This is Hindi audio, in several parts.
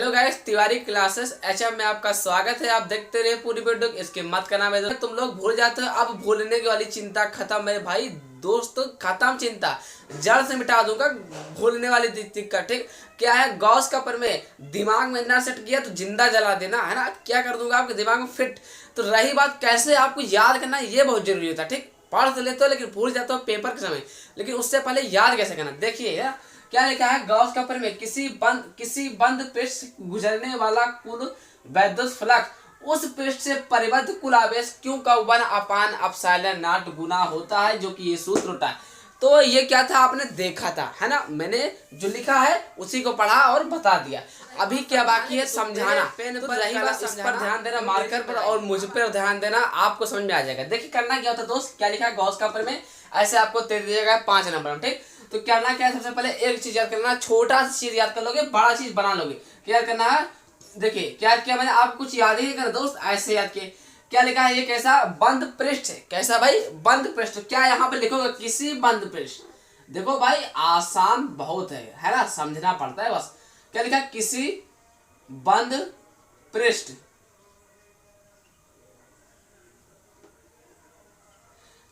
Hello guys, Tiwari classes HM में आपका स्वागत है। आप देखते रहे पूरी वीडियो। इसके मत करना है, तुम लोग भूल जाते हो। अब भूलने की वाली चिंता खत्म मेरे भाई दोस्तों, खत्म चिंता, जड़ से मिटा दूंगा भूलने वाली दिक्कत। ठीक क्या है, गॉस का प्रमेय दिमाग में ना सेट किया तो जिंदा जला देना है ना, क्या कर दूंगा आपके दिमाग में फिट। तो रही बात कैसे आपको याद करना, ये बहुत जरूरी होता है। ठीक, पढ़ तो लेते हो लेकिन भूल जाते हो पेपर के समय, लेकिन उससे पहले याद कैसे करना। देखिए क्या लिखा है, गॉस का प्रमेय किसी बंद पृष्ठ से गुजरने वाला कुल वैद्युत फ्लक्स उस पृष्ठ से परिबद्ध कुल आवेश क्यों का 1/ε0 गुना होता है, जो कि ये सूत्र होता है। तो ये क्या था आपने देखा था है ना, मैंने जो लिखा है उसी को पढ़ा और बता दिया। अभी क्या बाकी है समझाना। पेन पर रही बात, इस पर ध्यान देना, मार्कर पर और मुझ पर ध्यान देना, आपको समझ में आ जाएगा। देखिए करना क्या होता है दोस्त, क्या लिखा है गॉस का प्रमेय ऐसे आपको दे दिया 5 नंबर में। ठीक, तो करना क्या है, सबसे पहले एक चीज याद करना, छोटा सा चीज याद कर लोगे बड़ा चीज बना लोगे। क्या करना है, देखिए क्या किया मैंने, आप कुछ याद ही नहीं करा दोस्त, ऐसे याद किए। क्या लिखा है, ये कैसा बंद पृष्ठ है, कैसा भाई बंद पृष्ठ। क्या यहाँ पे लिखोगे, किसी बंद पृष्ठ। देखो भाई आसान बहुत है ना, समझना पड़ता है बस। क्या लिखा है, किसी बंद पृष्ठ।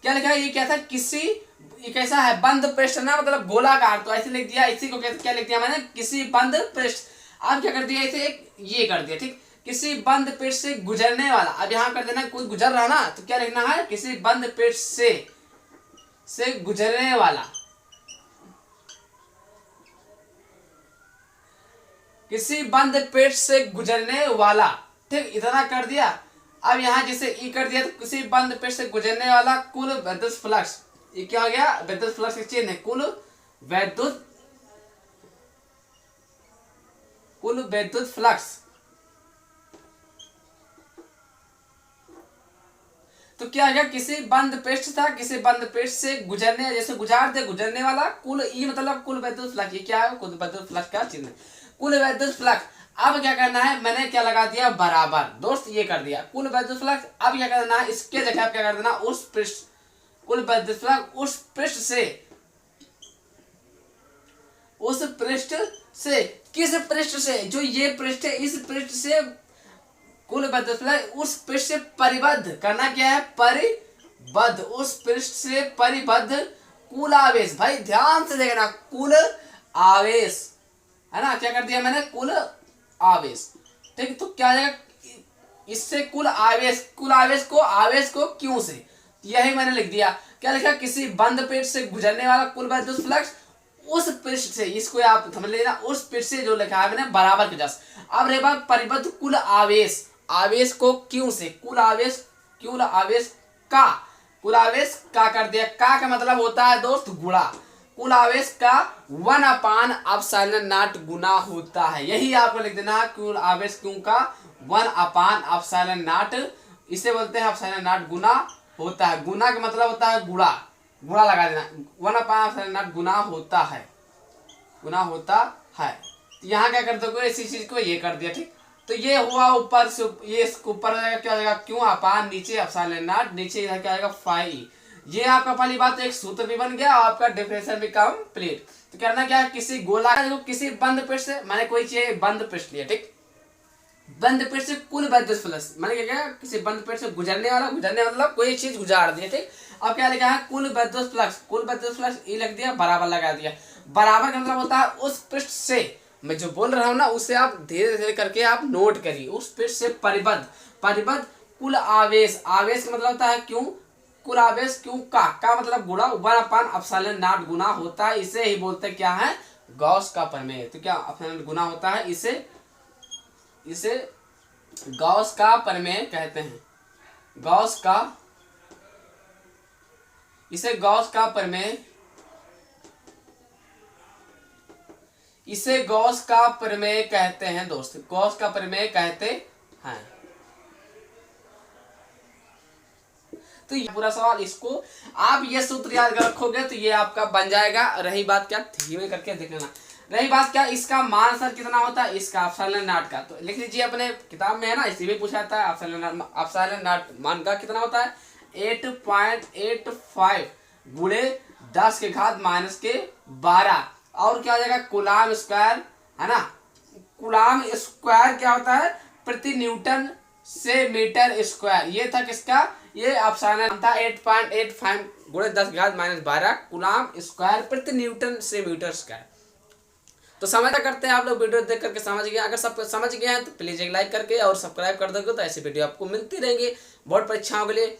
क्या लिखा है, ये क्या था, किसी, ये कैसा है बंद पृष्ठ ना, मतलब गोलाकार, तो ऐसे लिख दिया। इसी को क्या लिख दिया मैंने, किसी बंद पृष्ठ। अब क्या कर दिया, इसे एक ये कर दिया। ठीक, किसी बंद पृष्ठ से गुजरने वाला, अब यहां कर देना कोई गुजर रहा ना, तो क्या लिखना है, किसी बंद पृष्ठ से गुजरने वाला, किसी बंद पृष्ठ से गुजरने वाला। ठीक, इतना कर दिया। अब यहाँ जैसे ई कर दिया, तो किसी बंद पृष्ठ से गुजरने वाला कुल वैद्युत फ्लक्स, ये क्या हो गया, वैद्युत फ्लक्स का चिन्ह है, कुल वैद्युत फ्लक्स। तो क्या हो गया, किसी बंद पृष्ठ था, किसी बंद पृष्ठ से गुजरने, जैसे गुजार दे गुजरने वाला, कुल ई मतलब कुल वैद्युत फ्लक्स। ये क्या है, कुल वैद्युत फ्लक्स का चिन्ह, कुल वैद्युत फ्लक्स। अब क्या करना है, मैंने क्या लगा दिया बराबर दोस्त, ये कर दिया कुल वैद्युत फ्लक्स। अब क्या करना है, इसके जगह आप क्या कर देना, उस पृष्ठ, कुल वैद्युत फ्लक्स उस पृष्ठ से किस पृष्ठ से, जो ये पृष्ठ है इस पृष्ठ से कुल वैद्युत फ्लक्स उस पृष्ठ से परिबद्ध करना। क्या है, परिबद्ध, उस पृष्ठ से परिबद्ध कुल आवेश। भाई ध्यान से देखना, कुल आवेश है ना, क्या कर दिया मैंने, कुल आवेश। ठीक, तो क्या हो जाएगा, इससे कुल आवेश को क्यों से, यही मैंने लिख दिया। क्या लिखा, किसी बंद पृष्ठ से गुजरने वाला कुल वैद्युत फ्लक्स उस पृष्ठ से, इसको आप समझ लेना, उस पृष्ठ से जो लिखा है मैंने बराबर के जस। अब रही बात परिबद्ध कुल आवेश, आवेश को क्यों से, कुल आवेश का कर दिया। का मतलब होता है दोस्त गुणा, कुल आवेश का 1/ε0 गुना होता है। यही आपको लिख देना, कुल आवेश क्यों का 1/ε0, इसे बोलते हैं ε0 गुना होता है। गुना का मतलब होता है गुणा, गुणा लगा देना, 1/ε0 गुना होता है। तो यहाँ क्या कर दोगे, इसी चीज को ये कर दिया। ठीक, तो ये हुआ ऊपर से, ये ऊपर क्या हो जाएगा, क्यों अपान नीचे ε0, नीचे इधर क्या आएगा फाई। ये आपका पहली बात, एक सूत्र भी बन गया, आपका डेफिनेशन भी कंप्लीट। तो करना क्या है, किसी गोलाकार, किसी बंद पृष्ठ से, मैंने कोई चीज बंद पृष्ठ लिया। ठीक, बंद पृष्ठ से कुल वैद्युत फ्लक्स, मैंने क्या किया, किसी बंद पृष्ठ से गुजरने मतलब कोई चीज गुजार दी। ठीक, अब क्या लिखा है, कुल वैद्युत फ्लक्स ये लिख दिया, बराबर लगा दिया। बराबर का मतलब होता है उस पृष्ठ से, मैं जो बोल रहा हूँ ना उसे आप धीरे धीरे करके आप नोट करिए, उस पृष्ठ से परिबद्ध कुल आवेश का मतलब होता है क्यों, कुल आवेश क्यों का मतलब गुणा 1/ε0 गुना होता है। इसे ही बोलते क्या है, गॉस का प्रमेय। तो क्या गुना होता है, इसे गॉस का प्रमेय कहते हैं। इसे गॉस का प्रमेय कहते हैं दोस्त, गॉस का प्रमेय कहते हैं। तो ये पूरा सवाल, इसको आप ये सूत्र याद कर रखोगे तो ये आपका बन जाएगा। रही बात क्या, धीमे करके देख लेना, रही बात क्या, इसका मान सर कितना होता है, इसका ε0 का, तो लिख लीजिए अपने किताब में है ना, इसी में पूछा जाता है ε0 मान का कितना होता है, 8.85 गुणे 10⁻⁻12। और क्या हो जाएगा, कूलम स्क्वायर है ना, कूलाम स्क्वायर क्या होता है, प्रति न्यूटन से मीटर स्क्वायर। ये था किसका, ये ऑप्शन था 8.85 गुणे 10⁻⁻12 कूलाम स्क्वायर प्रति न्यूटन से मीटर स्क्वायर। तो समझ करते हैं आप लोग, वीडियो देख करके समझ गए। अगर सब समझ गए हैं तो प्लीज एक लाइक करके और सब्सक्राइब कर दोगे तो ऐसी वीडियो आपको मिलती रहेंगी बोर्ड परीक्षाओं के लिए।